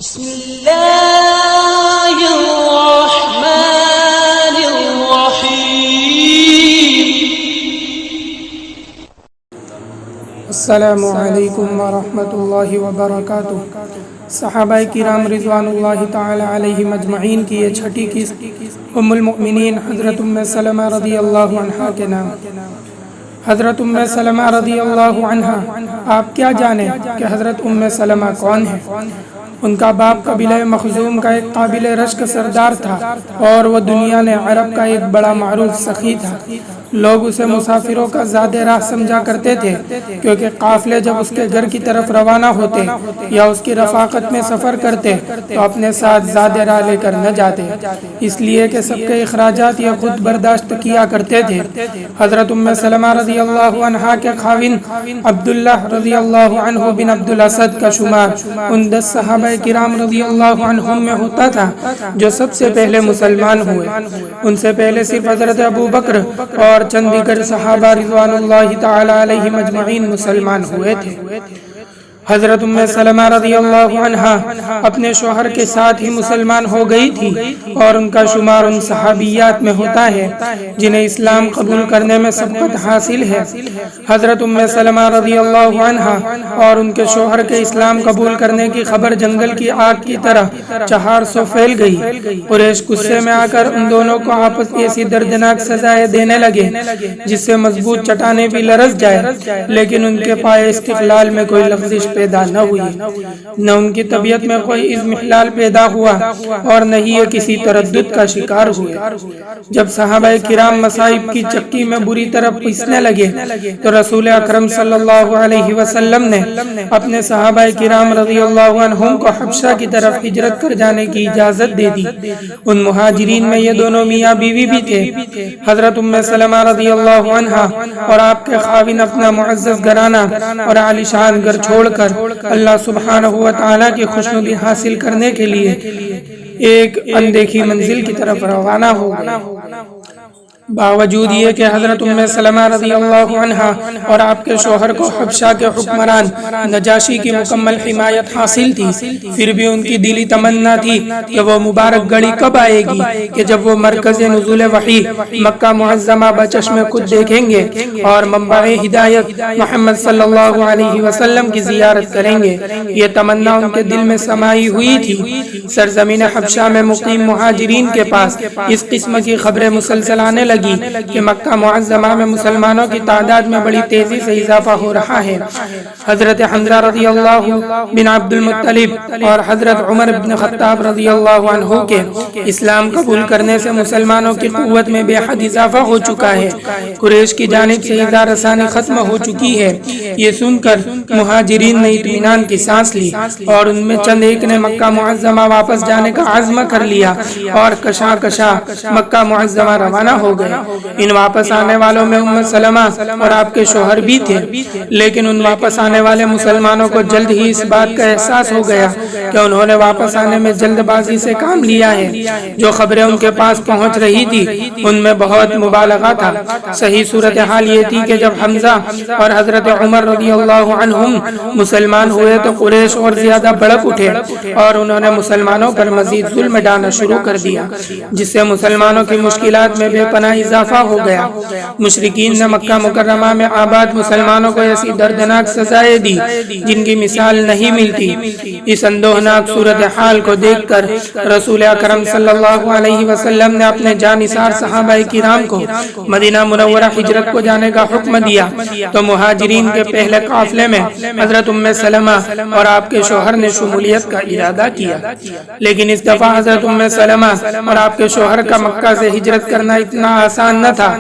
بسم اللہ الرحمن الرحیم۔ السلام علیکم ورحمۃ اللہ وبرکاتہ۔ صحابہ کرام رضوان اللہ تعالی علیہم اجمعین کی یہ چھٹی قسط ام المؤمنین حضرت ام سلمہ رضی اللہ عنہا کے نام۔ حضرت ام سلمہ رضی اللہ عنہا، آپ کیا جانیں کہ حضرت ام سلمہ کون ہیں؟ ان کا باپ قبیلہ مخزوم کا ایک قابل رشک سردار تھا اور وہ دنیا نے عرب کا ایک بڑا معروف سخی تھا۔ لوگ اسے مسافروں کا زاد راہ سمجھا کرتے تھے، کیونکہ قافلے جب اس کے گھر کی طرف روانہ ہوتے یا اس کی رفاقت میں سفر کرتے تو اپنے ساتھ زاد راہ لے کر نہ جاتے، اس لیے کہ سب کے اخراجات یہ خود برداشت کیا کرتے تھے۔ حضرت ام سلمہ رضی اللہ عنہا کے خاوند عبداللہ رضی اللہ عنہ بن عبد الاسد کا شمار ان 10 صحابہ کرام رضی اللہ عنہم میں ہوتا تھا جو سب سے پہلے مسلمان ہوئے۔ ان سے پہلے صرف حضرت ابو بکر اور چند دیگر صحابہ رضوان اللہ تعالی علیہم اجمعین مسلمان ہوئے تھے۔ حضرت ام سلمہ رضی اللہ عنہا اپنے شوہر کے ساتھ ہی مسلمان ہو گئی تھی اور ان کا شمار ان صحابیات میں ہوتا ہے جنہیں اسلام قبول کرنے میں سبقت حاصل ہے۔ حضرت ام سلمہ رضی اللہ عنہا اور ان کے شوہر کے اسلام قبول کرنے کی خبر جنگل کی آگ کی طرح 400 پھیل گئی۔ قریش غصے میں آ کر ان دونوں کو آپس کی ایسی دردناک سزائیں دینے لگے جس سے مضبوط چٹانیں بھی لرز جائے، لیکن ان کے پائے استقلال میں کوئی لغزش پیدا نہ ہوئی، نہ ان کی طبیعت میں کوئی اضمحلال پیدا ہوا اور نہ ہی یہ کسی تردد کا شکار ہوئے۔ جب صحابہ کرام مصائب کی چکی میں بری طرح پیسنے لگے تو رسول اکرم صلی اللہ علیہ وسلم نے اپنے صحابہ کرام رضی اللہ عنہم کو حبشہ کی طرف ہجرت کر جانے کی اجازت دے دی۔ ان مہاجرین میں یہ دونوں میاں بیوی بھی تھے۔ حضرت ام سلمہ رضی اللہ عنہا اور آپ کے خاوند اپنا معزز گھرانہ اور عالیشان گھر چھوڑ کر اللہ سبحانہ و تعالیٰ کی خوشنودی حاصل کرنے کے لیے ایک اندیکھی منزل کی طرف روانہ ہو گئے۔ باوجود یہ کہ حضرت ام سلمہ رضی اللہ عنہا اور آپ کے شوہر کو حبشہ کے حکمران نجاشی کی مکمل حمایت حاصل تھی، پھر بھی ان کی دلی تمنا تھی کہ وہ مبارک گھڑی کب آئے گی کہ جب وہ مرکز نزول وحی مکہ معظمہ بچشم خود دیکھیں گے اور منبع ہدایت محمد صلی اللہ علیہ وسلم کی زیارت کریں گے۔ یہ تمنا ان کے دل میں سمائی ہوئی تھی۔ سرزمین حبشہ میں مقیم مہاجرین کے پاس اس قسم کی خبریں مسلسل آنے لگی کہ مکہ معظمہ میں مسلمانوں کی تعداد میں بڑی تیزی سے اضافہ ہو رہا ہے۔ حضرت حمزہ رضی اللہ بن عبد المطلب اور حضرت عمر بن خطاب رضی اللہ عنہ کے اسلام قبول کرنے سے مسلمانوں کی قوت میں بے حد اضافہ ہو چکا ہے۔ قریش کی جانب سے ایذا رسانی ختم ہو چکی ہے۔ یہ سن کر مہاجرین نے اطمینان کی سانس لی اور ان میں چند ایک نے مکہ معظمہ واپس جانے کا عزم کر لیا اور کشاں کشاں مکہ معظمہ روانہ ہو گئے۔ ان واپس آنے والوں میں ام سلمہ اور آپ کے شوہر بھی تھے، لیکن ان واپس آنے والے مسلمانوں کو جلد ہی اس بات کا احساس ہو گیا کہ انہوں نے واپس آنے میں جلد بازی سے کام لیا ہے۔ جو خبریں ان کے پاس پہنچ رہی تھی ان میں بہت مبالغہ تھا۔ صحیح صورتحال یہ تھی کہ جب حمزہ اور حضرت عمر رضی اللہ عنہم مسلمان ہوئے تو قریش اور زیادہ بڑک اٹھے اور انہوں نے مسلمانوں پر مزید ظلم ڈالنا شروع کر دیا، جس سے مسلمانوں کی مشکلات میں بے پناہ اضافہ ہو گیا۔ مشرکین نے مکہ مکرمہ میں آباد مسلمانوں کو ایسی دردناک سزائیں دی جن کی مثال نہیں ملتی۔ اس اندوہناک صورتحال کو دیکھ کر رسول اکرم صلی اللہ علیہ وسلم نے اپنے جانثار صحابہ کرام کو مدینہ منورہ ہجرت کو جانے کا حکم دیا تو مہاجرین کے پہلے قافلے میں حضرت ام سلمہ اور آپ کے شوہر نے شمولیت کا ارادہ کیا، لیکن اس دفعہ حضرت ام سلمہ اور آپ کے شوہر کا مکہ سے ہجرت کرنا اتنا آسان نہ تھا۔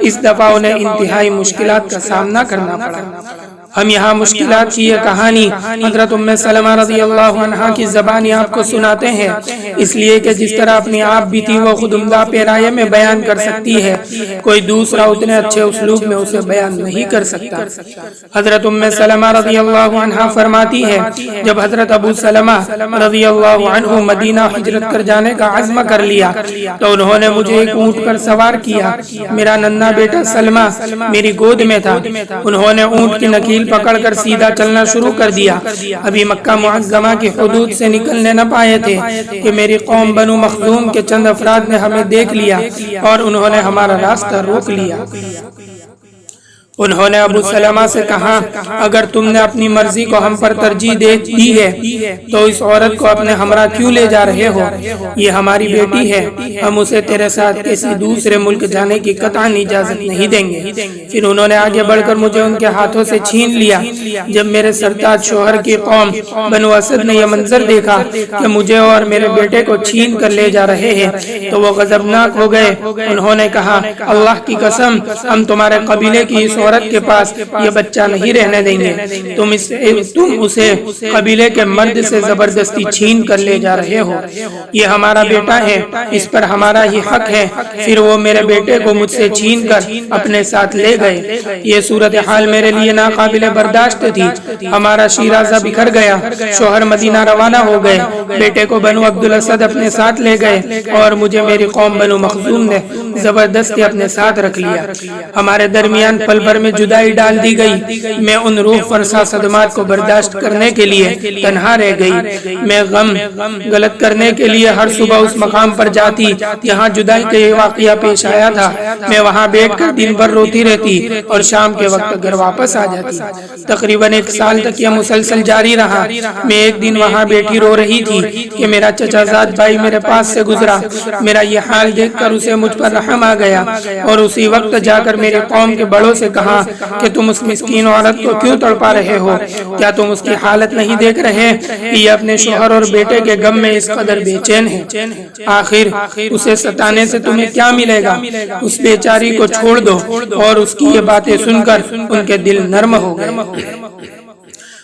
اس دفعہ انہیں انتہائی مشکلات کا سامنا کرنا پڑا۔ ہم یہاں مشکلات کی یہ کہانی حضرت ام سلمہ رضی اللہ عنہا کی زبانی آپ کو سناتے ہیں، اس لیے کہ جس طرح اپنی آپ بھی تھی وہ خود عمدہ پیرائے میں بیان کر سکتی ہے، کوئی دوسرا اتنے اچھے اسلوب میں اسے بیان نہیں کر سکتا۔ حضرت ام سلمہ رضی اللہ عنہا فرماتی ہے، جب حضرت ابو سلمہ رضی اللہ عنہ مدینہ ہجرت کر جانے کا عزم کر لیا تو انہوں نے مجھے ایک اونٹ پر سوار کیا۔ میرا ننھا بیٹا سلمہ میری گود میں تھا۔ انہوں نے اونٹ کی نکیل پکڑ کر سیدھا چلنا شروع کر دیا۔ ابھی مکہ معظمہ کی حدود سے نکلنے نہ پائے تھے کہ میری قوم بنو مخزوم کے چند افراد نے ہمیں دیکھ لیا اور انہوں نے ہمارا راستہ روک لیا۔ انہوں نے ابو سلمہ سے کہا اگر تم نے اپنی مرضی کو ہم پر ترجیح دی ہے تو اس عورت کو اپنے ہمراہ کیوں لے جا رہے ہو؟ یہ ہماری بیٹی ہے، ہم اسے تیرے ساتھ کسی دوسرے ملک جانے کی قطعاً اجازت نہیں دیں گے۔ پھر انہوں نے آگے بڑھ کر مجھے ان کے ہاتھوں سے چھین لیا۔ جب میرے سرتاج شوہر کی قوم بنو اسد نے یہ منظر دیکھا کہ مجھے اور میرے بیٹے کو چھین کر لے جا رہے ہیں تو وہ غضبناک ہو گئے۔ انہوں نے کہا اللہ کی قسم ہم تمہارے قبیلے کی اس عورت کے پاس یہ بچہ نہیں رہنے دیں گے، تم اسے قبیلے کے مرد سے زبردستی چھین کر لے جا رہے ہو، یہ ہمارا بیٹا ہے، اس پر ہمارا ہی حق ہے۔ پھر وہ میرے بیٹے کو مجھ سے چھین کر اپنے ساتھ لے گئے۔ یہ صورتحال میرے لیے ناقابل برداشت تھی۔ ہمارا شیرازہ بکھر گیا، شوہر مدینہ روانہ ہو گئے، بیٹے کو بنو عبد الاسد اپنے ساتھ لے گئے اور مجھے میری قوم بنو مخزوم نے زبردستی اپنے ساتھ رکھ لیا۔ ہمارے درمیان پل بھر میں جدائی ڈال دی گئی۔ میں ان روح فرسا صدمات کو برداشت کرنے کے لیے تنہا رہ گئی۔ میں غم غلط کرنے کے لیے ہر صبح اس مقام پر جاتی جہاں جدائی کا یہ واقعہ پیش آیا تھا۔ میں وہاں بیٹھ کر دن بھر روتی رہتی اور شام کے وقت گھر واپس آ جاتی۔ تقریباً 1 سال تک یہ مسلسل جاری رہا۔ میں ایک دن وہاں بیٹھی رو رہی تھی کہ میرا چچا زاد بھائی میرے پاس سے گزرا۔ میرا یہ حال دیکھ کر اسے مجھ پر رحم آ گیا اور اسی وقت جا کر میری قوم کے بڑوں سے کہا کہ تم اس مسکین عورت کو کیوں تڑپا رہے ہو؟ کیا تم اس کی حالت نہیں دیکھ رہے کہ یہ اپنے شوہر اور بیٹے کے غم میں اس قدر بے چین ہے؟ آخر اسے ستانے سے تمہیں کیا ملے گا؟ اس بیچاری کو چھوڑ دو۔ اور اس کی یہ باتیں سن کر ان کے دل نرم ہو گئے۔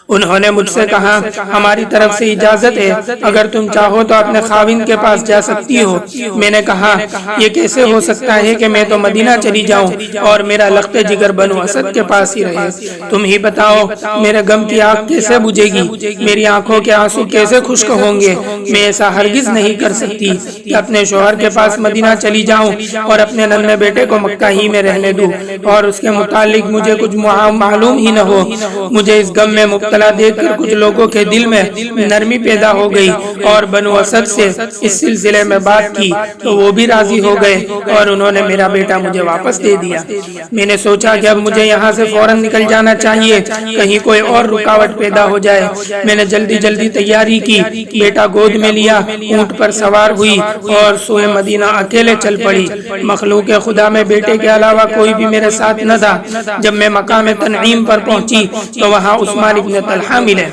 انہوں نے مجھ سے کہا ہماری طرف سے اجازت ہے، اگر تم چاہو تو اپنے خاوند کے پاس جا سکتی ہو۔ میں نے کہا یہ کیسے ہو سکتا ہے کہ میں تو مدینہ چلی جاؤں اور میرا لخت جگر بنو اسد کے پاس ہی رہے؟ تم ہی بتاؤ میرے غم کی آگ کیسے بجھے گی؟ میری آنکھوں کے آنسو کیسے خشک ہوں گے؟ میں ایسا ہرگز نہیں کر سکتی کہ اپنے شوہر کے پاس مدینہ چلی جاؤں اور اپنے ننھے بیٹے کو مکہ ہی میں رہنے دوں اور اس کے متعلق مجھے کچھ معلوم ہی نہ ہو۔ مجھے اس غم میں مبتلا دیکھ کر کچھ لوگوں کے دل میں نرمی پیدا ہو گئی اور بنو اسد سے اس سلسلے میں بات کی تو وہ بھی راضی ہو گئے اور انہوں نے میرا بیٹا مجھے واپس دے دیا۔ میں نے سوچا کہ اب مجھے یہاں سے فوراً نکل جانا چاہیے، کہیں کوئی اور رکاوٹ پیدا ہو جائے۔ میں نے جلدی تیاری کی، بیٹا گود میں لیا، اونٹ پر سوار ہوئی اور سوئے مدینہ اکیلے چل پڑی۔ مخلوق خدا میں بیٹے کے علاوہ کوئی بھی میرے ساتھ نہ تھا۔ جب میں مقام تنعیم پر پہنچی تو وہاں عثمان ابن طلحہ ملے۔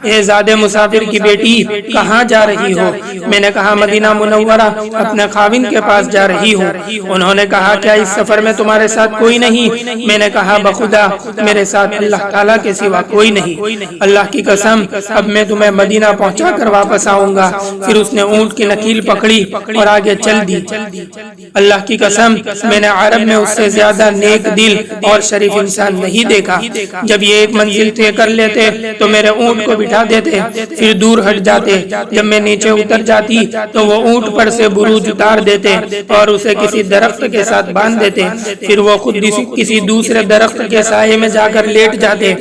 اے زادے مسافر کی بیٹی کہاں جا رہی ہو؟ میں نے کہا مدینہ منورہ اپنے خاوند کے پاس جا رہی ہوں۔ انہوں نے کہا کیا اس سفر میں تمہارے ساتھ کوئی نہیں؟ میں نے کہا بخدا میرے ساتھ اللہ تعالیٰ کے سوا کوئی نہیں۔ اللہ کی قسم اب میں تمہیں مدینہ پہنچا کر واپس آؤں گا۔ پھر اس نے اونٹ کی نکیل پکڑی اور آگے چل دی۔ اللہ کی قسم میں نے عرب میں اس سے زیادہ نیک دل اور شریف انسان نہیں دیکھا۔ جب یہ ایک منزل طے کر لیتے تو میرے اونٹ کو بٹھا دیتے، پھر دور ہٹ جاتے۔ جب میں نیچے اتر جاتی تو وہ اونٹ پر سے بروج اتار دیتے اور اسے کسی درخت کے ساتھ باندھ دیتے، پھر وہ خود کسی دوسرے درخت کے سائے میں جا کر لیٹ جاتے۔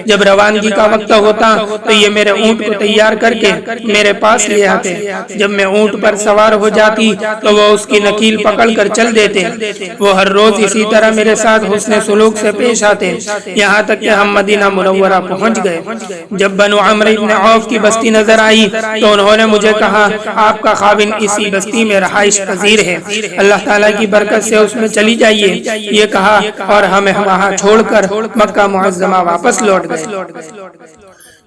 جب روانگی کا وقت ہوتا تو یہ میرے اونٹ کو تیار کر کے میرے پاس لے آتے۔ جب میں اونٹ پر سوار ہو جاتی تو وہ اس کی نکیل پکڑ کر چل دیتے۔ وہ ہر روز اسی طرح میرے ساتھ حسن سلوک سے پیش آتے، یہاں تک کہ ہم مدینہ منورہ پہنچ گئے۔ جب بنو عمرو بن عوف کی بستی نظر آئی تو انہوں نے مجھے کہا آپ کا خاوند اسی بستی میں رہائش پذیر ہے، اللہ تعالیٰ کی برکت سے اس میں چلی جائیے، یہ کہا اور ہمیں وہاں چھوڑ کر مکہ معظمہ واپس لوٹ گئے۔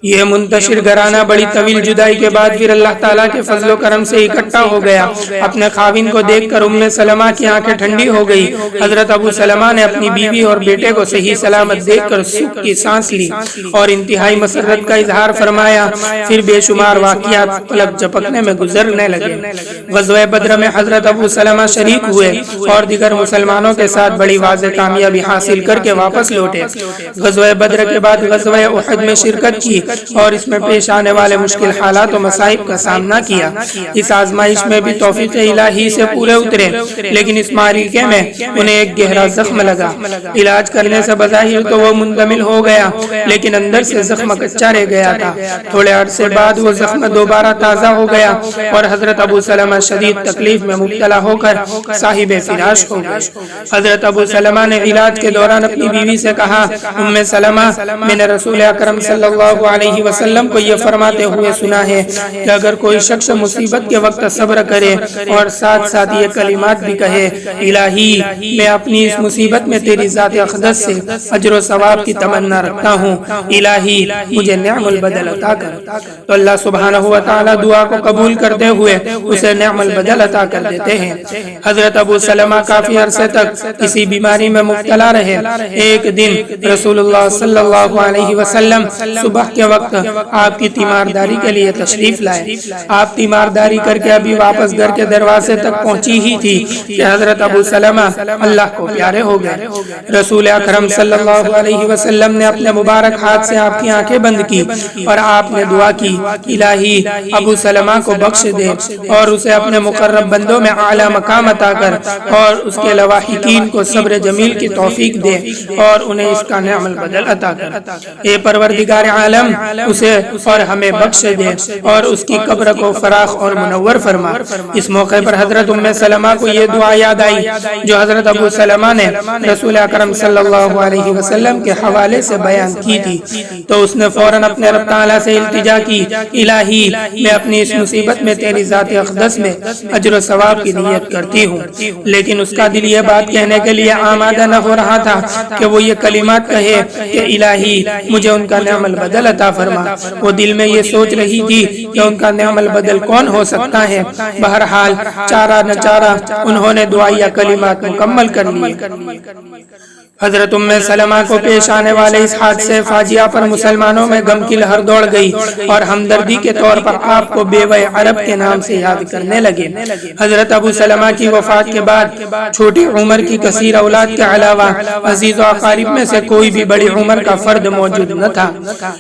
یہ منتشر گھرانہ بڑی طویل جدائی کے بعد پھر اللہ تعالیٰ کے فضل و کرم سے اکٹھا ہو گیا۔ اپنے خاوند کو دیکھ کر ام سلمہ کی آنکھیں ٹھنڈی ہو گئی۔ حضرت ابو سلمہ نے اپنی بیوی اور بیٹے کو صحیح سلامت دیکھ کر سکھ کی سانس لی اور انتہائی مسرت کا اظہار فرمایا۔ پھر بے شمار واقعات پلک جھپکنے میں گزرنے لگے۔ غزوہ بدر میں حضرت ابو سلمہ شریک ہوئے اور دیگر مسلمانوں کے ساتھ بڑی واضح کامیابی حاصل کر کے واپس لوٹے۔ غزوہ بدر کے بعد غزوہ احد میں شرکت کی اور اس میں پیش آنے والے مشکل حالات و مصائب کا سامنا کیا۔ اس آزمائش میں بھی توفیق الہی سے پورے اترے، لیکن اس معرکے میں انہیں ایک گہرا زخم لگا۔ علاج کرنے سے بظاہر تو وہ مندمل ہو گیا، لیکن اندر سے زخم کچا رہ گیا تھا۔ تھوڑے عرصے بعد وہ زخم دوبارہ تازہ ہو گیا اور حضرت ابو سلمہ شدید تکلیف میں مبتلا ہو کر صاحب فراش ہو گئے۔ حضرت ابو سلمہ نے علاج کے دوران اپنی بیوی سے کہا، ام سلمہ، میں نے رسول اکرم صلی اللہ علیہ وسلم کو یہ فرماتے ہوئے سنا ہے کہ اگر کوئی شخص مصیبت کے وقت صبر کرے اور ساتھ ساتھ یہ کلمات بھی کہے، الہی میں اپنی اس مصیبت میں تیری ذات اقدس سے اجر و ثواب کی تمنا رکھتا ہوں، الہی مجھے نعم البدل عطا کر، تو اللہ سبحانہ و تعالی دعا کو قبول کرتے ہوئے اسے نعم البدل عطا کر دیتے ہیں۔ حضرت ابو سلمہ کافی عرصے تک کسی بیماری میں مبتلا رہے۔ ایک دن رسول اللہ صلی اللہ علیہ وسلم صبح کے وقت آپ کی تیمارداری کے لیے تشریف لائے۔ آپ تیمارداری کر کے ابھی واپس گھر کے دروازے تک پہنچی ہی تھی کہ حضرت ابو سلمہ اللہ کو پیارے ہو گئے۔ رسول اکرم صلی اللہ علیہ وسلم نے اپنے مبارک ہاتھ سے آپ کی آنکھیں بند کی اور آپ نے دعا کی، الہی ابو سلمہ کو بخش دے اور اسے اپنے مقرب بندوں میں اعلیٰ مقام عطا کر، اور اس کے لواحقین کو صبر جمیل کی توفیق دے اور انہیں اس کا نعم البدل عطا کر۔ اے پروردگار عالم، اسے اور ہمیں بخش دے اور اس کی قبر کو فراخ اور منور فرما۔ اس موقع پر حضرت ام سلمہ کو یہ دعا یاد آئی جو حضرت ابو سلمہ نے رسول اکرم صلی اللہ علیہ وسلم کے حوالے سے بیان کی تھی، تو اس نے فوراً اپنے رب تعالیٰ سے التجا کی، الہی میں اپنی اس مصیبت میں تیری ذات اقدس میں اجر و ثواب کی نیت کرتی ہوں۔ لیکن اس کا دل یہ بات کہنے کے لیے آمادہ نہ ہو رہا تھا کہ وہ یہ کلمات کہے کہ الہی مجھے ان کا نعم البدل عطا فرما۔ وہ دل میں یہ سوچ رہی تھی کہ ان کا نعم البدل کون ہو سکتا ہے۔ بہرحال چارہ نہ چارہ انہوں نے دعائیہ کلمات مکمل کر لیے۔ حضرت ام سلمہ کو پیش آنے والے اس حادثے فاجعہ پر مسلمانوں میں غم کی لہر دوڑ گئی اور ہمدردی کے طور پر آپ کو بیوہ عرب کے نام سے یاد کرنے لگے۔ حضرت ابو سلمہ کی وفات کے بعد چھوٹی عمر کی کثیر اولاد کے علاوہ عزیز و اقارب میں سے کوئی بھی بڑی عمر کا فرد موجود نہ تھا۔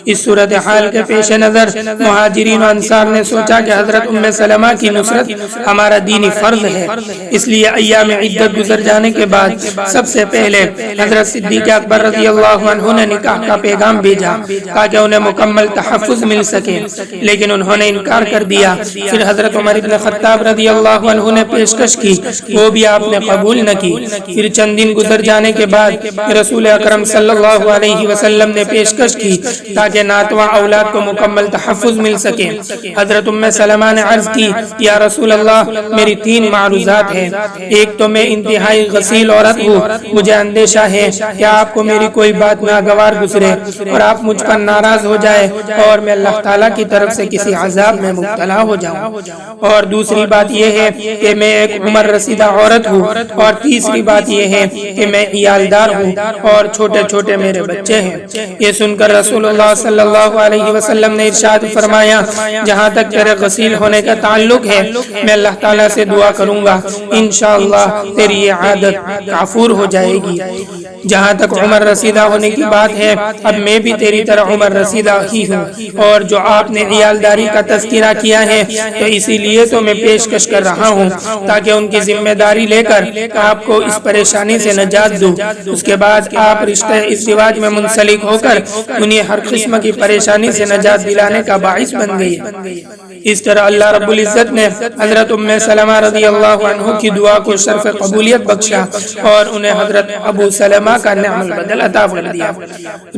اس صورتحال کے پیش نظر مہاجرین و انصار نے سوچا کہ حضرت ام سلمہ کی نصرت ہمارا دینی فرض ہے، اس لیے ایام عدت گزر جانے کے بعد سب سے پہلے حضرت صدیق اکبر رضی اللہ عنہ نے نکاح کا پیغام بھیجا تاکہ انہیں مکمل تحفظ مل سکے، لیکن انہوں نے انکار کر دیا۔ پھر حضرت عمر بن خطاب رضی اللہ عنہ نے پیشکش کی، وہ بھی آپ نے قبول نہ کی۔ پھر چند دن گزر جانے کے بعد رسول اکرم صلی اللہ علیہ وسلم نے پیشکش کی تاکہ ناتواں اولاد کو مکمل تحفظ مل سکے۔ حضرت ام سلمہ نے عرض کی، یا رسول اللہ، میری 3 معروضات ہیں۔ ایک تو میں انتہائی غسیل عورت ہوں، مجھے اندیشہ ہے کہ آپ کو میری کوئی بات ناگوار گزرے اور آپ مجھ پر ناراض ہو جائے اور میں اللہ تعالیٰ کی طرف سے کسی عذاب میں مبتلا ہو جاؤں۔ اور دوسری بات یہ ہے کہ میں ایک عمر رسیدہ عورت ہوں، اور تیسری بات یہ ہے کہ میں عیالدار ہوں اور چھوٹے چھوٹے میرے بچے ہیں۔ یہ سن کر رسول اللہ صلی اللہ علیہ وسلم نے ارشاد فرمایا، جہاں تک تیرے غسیل ہونے کا تعلق ہے میں اللہ تعالیٰ سے دعا کروں گا، انشاءاللہ تیری یہ عادت کافور ہو جائے گی۔ جہاں تک عمر رسیدہ ہونے کی بات ہے، اب میں بھی تیری طرح عمر رسیدہ ہی ہوں، اور جو آپ نے عیالداری کا تذکرہ کیا ہے تو اسی لیے تو میں پیشکش کر رہا ہوں تاکہ ان کی ذمہ داری لے کر آپ کو اس پریشانی سے نجات دوں۔ اس کے بعد آپ رشتہ ازدواج میں منسلک ہو کر انہیں ہر قسم کی پریشانی سے نجات دلانے کا باعث بن گئی۔ اس طرح اللہ رب العزت نے حضرت ام سلمہ رضی اللہ عنہ کی دعا کو شرف قبولیت بخشا اور انہیں حضرت ابو سلمہ کا نعم البدل عطا کر دیا۔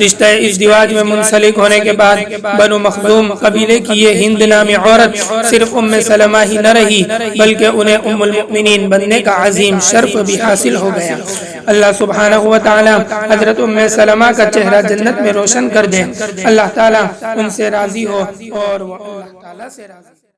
رشتہ ازدواج میں منسلک ہونے کے بعد بنو مخزوم قبیلے کی یہ ہند نامی عورت صرف ام سلمہ ہی نہ رہی بلکہ انہیں ام المؤمنین بننے کا عظیم شرف بھی حاصل ہو گیا۔ اللہ سبحانہ و تعالی حضرت ام سلمہ کا چہرہ جنت میں روشن کر دے۔ اللہ تعالی ان سے راضی ہو اور وہ اللہ تعالی سے راضی۔